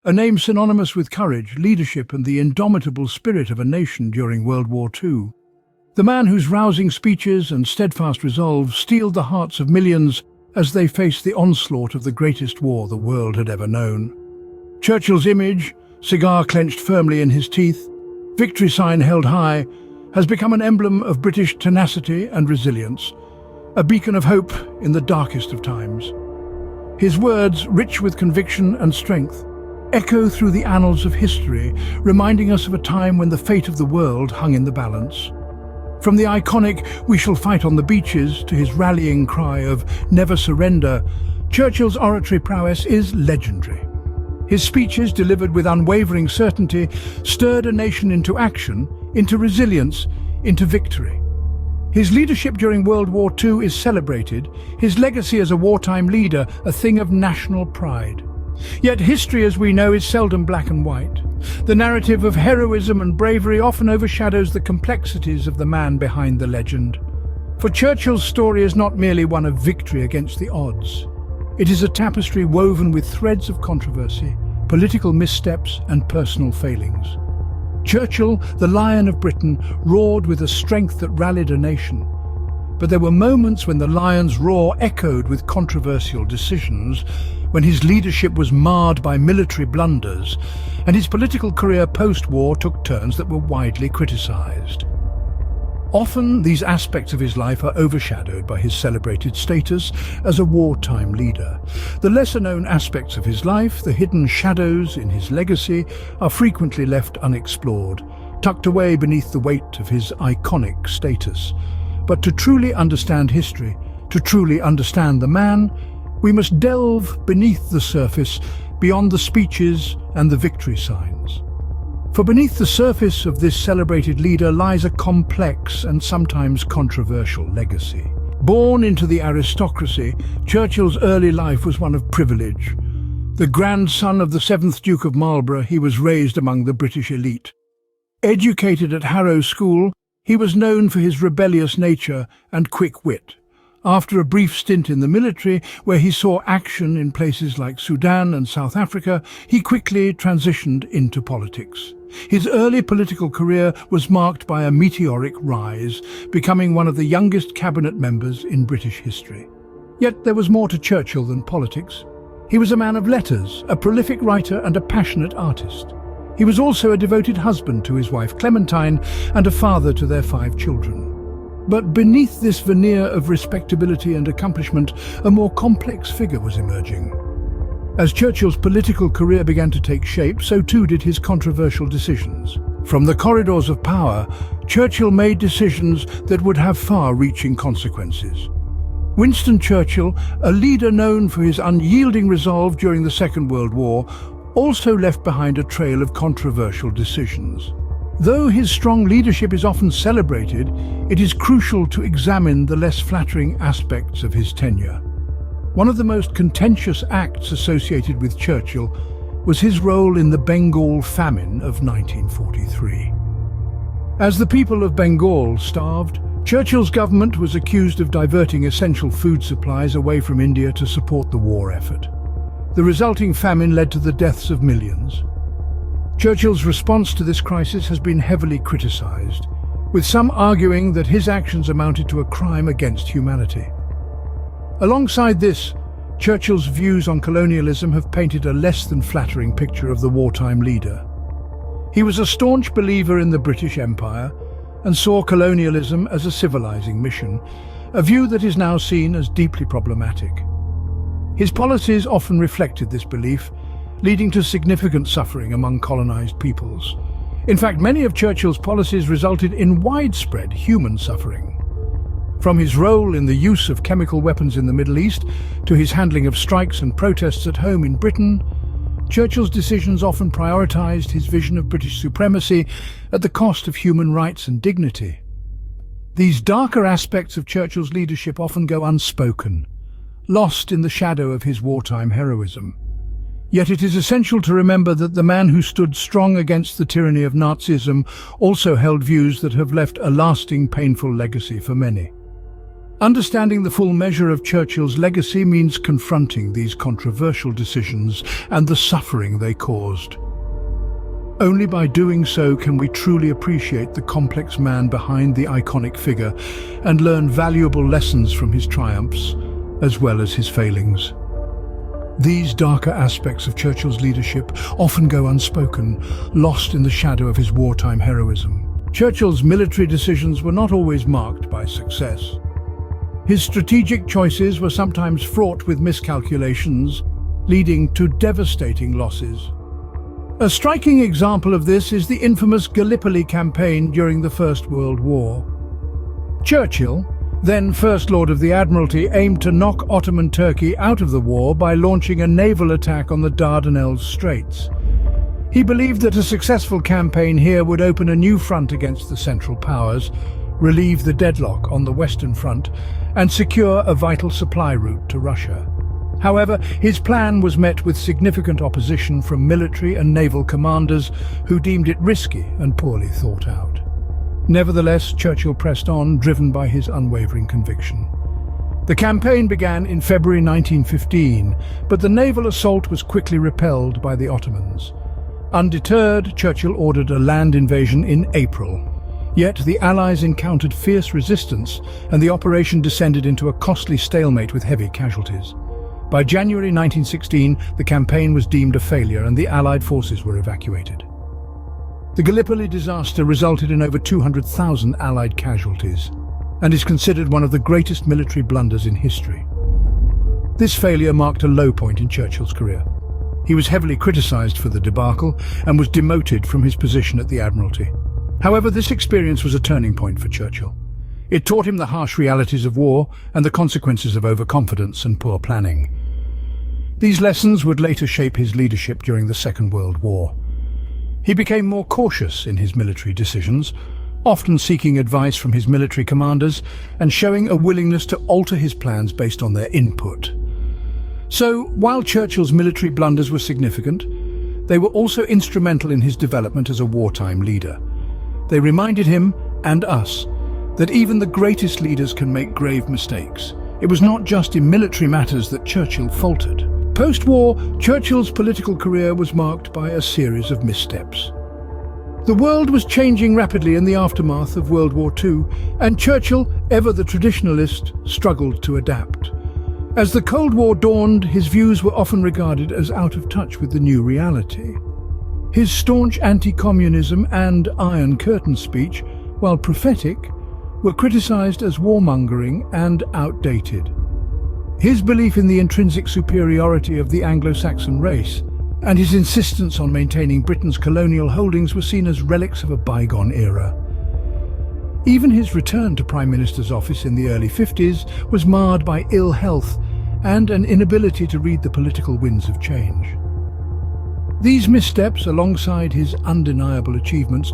a name synonymous with courage, leadership, and the indomitable spirit of a nation during World War II. The man whose rousing speeches and steadfast resolve steeled the hearts of millions as they faced the onslaught of the greatest war the world had ever known. Churchill's image, cigar clenched firmly in his teeth, victory sign held high, has become an emblem of British tenacity and resilience, a beacon of hope in the darkest of times. His words, rich with conviction and strength, echo through the annals of history, reminding us of a time when the fate of the world hung in the balance. From the iconic "We shall fight on the beaches" to his rallying cry of "Never surrender," Churchill's oratory prowess is legendary. His speeches, delivered with unwavering certainty, stirred a nation into action, into resilience, into victory. His leadership during World War II is celebrated, his legacy as a wartime leader a thing of national pride. Yet history, as we know, is seldom black and white. The narrative of heroism and bravery often overshadows the complexities of the man behind the legend. For Churchill's story is not merely one of victory against the odds. It is a tapestry woven with threads of controversy, political missteps, and personal failings. Churchill, the Lion of Britain, roared with a strength that rallied a nation. But there were moments when the lion's roar echoed with controversial decisions, when his leadership was marred by military blunders, and his political career post-war took turns that were widely criticised. Often, these aspects of his life are overshadowed by his celebrated status as a wartime leader. The lesser-known aspects of his life, the hidden shadows in his legacy, are frequently left unexplored, tucked away beneath the weight of his iconic status. But to truly understand history, to truly understand the man, we must delve beneath the surface, beyond the speeches and the victory signs. For beneath the surface of this celebrated leader lies a complex and sometimes controversial legacy. Born into the aristocracy, Churchill's early life was one of privilege. The grandson of the 7th Duke of Marlborough, he was raised among the British elite. Educated at Harrow School, he was known for his rebellious nature and quick wit. After a brief stint in the military, where he saw action in places like Sudan and South Africa, he quickly transitioned into politics. His early political career was marked by a meteoric rise, becoming one of the youngest cabinet members in British history. Yet there was more to Churchill than politics. He was a man of letters, a prolific writer and a passionate artist. He was also a devoted husband to his wife Clementine and a father to their 5 children. But beneath this veneer of respectability and accomplishment, a more complex figure was emerging. As Churchill's political career began to take shape, so too did his controversial decisions. From the corridors of power, Churchill made decisions that would have far-reaching consequences. Winston Churchill, a leader known for his unyielding resolve during the Second World War, also left behind a trail of controversial decisions. Though his strong leadership is often celebrated, it is crucial to examine the less flattering aspects of his tenure. One of the most contentious acts associated with Churchill was his role in the Bengal famine of 1943. As the people of Bengal starved, Churchill's government was accused of diverting essential food supplies away from India to support the war effort. The resulting famine led to the deaths of millions. Churchill's response to this crisis has been heavily criticised, with some arguing that his actions amounted to a crime against humanity. Alongside this, Churchill's views on colonialism have painted a less than flattering picture of the wartime leader. He was a staunch believer in the British Empire and saw colonialism as a civilizing mission, a view that is now seen as deeply problematic. His policies often reflected this belief, leading to significant suffering among colonized peoples. In fact, many of Churchill's policies resulted in widespread human suffering. From his role in the use of chemical weapons in the Middle East to his handling of strikes and protests at home in Britain, Churchill's decisions often prioritized his vision of British supremacy at the cost of human rights and dignity. These darker aspects of Churchill's leadership often go unspoken, lost in the shadow of his wartime heroism. Yet it is essential to remember that the man who stood strong against the tyranny of Nazism also held views that have left a lasting, painful legacy for many. Understanding the full measure of Churchill's legacy means confronting these controversial decisions and the suffering they caused. Only by doing so can we truly appreciate the complex man behind the iconic figure and learn valuable lessons from his triumphs as well as his failings. These darker aspects of Churchill's leadership often go unspoken, lost in the shadow of his wartime heroism. Churchill's military decisions were not always marked by success. His strategic choices were sometimes fraught with miscalculations, leading to devastating losses. A striking example of this is the infamous Gallipoli campaign during the First World War. Churchill, then First Lord of the Admiralty, aimed to knock Ottoman Turkey out of the war by launching a naval attack on the Dardanelles Straits. He believed that a successful campaign here would open a new front against the Central Powers, relieve the deadlock on the Western Front, and secure a vital supply route to Russia. However, his plan was met with significant opposition from military and naval commanders who deemed it risky and poorly thought out. Nevertheless, Churchill pressed on, driven by his unwavering conviction. The campaign began in February 1915, but the naval assault was quickly repelled by the Ottomans. Undeterred, Churchill ordered a land invasion in April. Yet the Allies encountered fierce resistance, and the operation descended into a costly stalemate with heavy casualties. By January 1916, the campaign was deemed a failure and the Allied forces were evacuated. The Gallipoli disaster resulted in over 200,000 Allied casualties and is considered one of the greatest military blunders in history. This failure marked a low point in Churchill's career. He was heavily criticised for the debacle and was demoted from his position at the Admiralty. However, this experience was a turning point for Churchill. It taught him the harsh realities of war and the consequences of overconfidence and poor planning. These lessons would later shape his leadership during the Second World War. He became more cautious in his military decisions, often seeking advice from his military commanders and showing a willingness to alter his plans based on their input. So, while Churchill's military blunders were significant, they were also instrumental in his development as a wartime leader. They reminded him, and us, that even the greatest leaders can make grave mistakes. It was not just in military matters that Churchill faltered. Post-war, Churchill's political career was marked by a series of missteps. The world was changing rapidly in the aftermath of World War II, and Churchill, ever the traditionalist, struggled to adapt. As the Cold War dawned, his views were often regarded as out of touch with the new reality. His staunch anti-communism and Iron Curtain speech, while prophetic, were criticized as warmongering and outdated. His belief in the intrinsic superiority of the Anglo-Saxon race and his insistence on maintaining Britain's colonial holdings were seen as relics of a bygone era. Even his return to Prime Minister's office in the early 50s was marred by ill health and an inability to read the political winds of change. These missteps, alongside his undeniable achievements,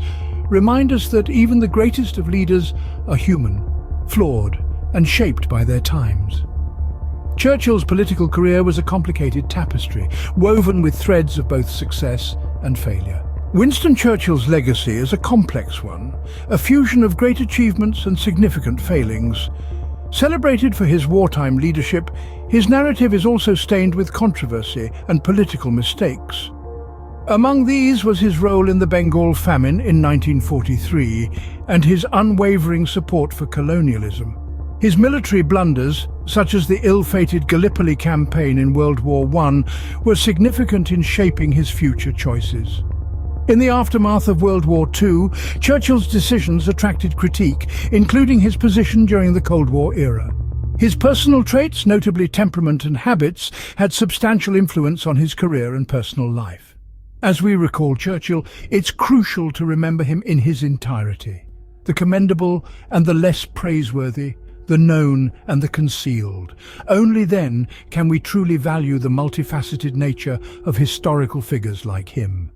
remind us that even the greatest of leaders are human, flawed, and shaped by their times. Churchill's political career was a complicated tapestry, woven with threads of both success and failure. Winston Churchill's legacy is a complex one, a fusion of great achievements and significant failings. Celebrated for his wartime leadership, his narrative is also stained with controversy and political mistakes. Among these was his role in the Bengal famine in 1943 and his unwavering support for colonialism. His military blunders, such as the ill-fated Gallipoli campaign in World War I, were significant in shaping his future choices. In the aftermath of World War II, Churchill's decisions attracted critique, including his position during the Cold War era. His personal traits, notably temperament and habits, had substantial influence on his career and personal life. As we recall Churchill, it's crucial to remember him in his entirety: the commendable and the less praiseworthy, the known and the concealed. Only then can we truly value the multifaceted nature of historical figures like him.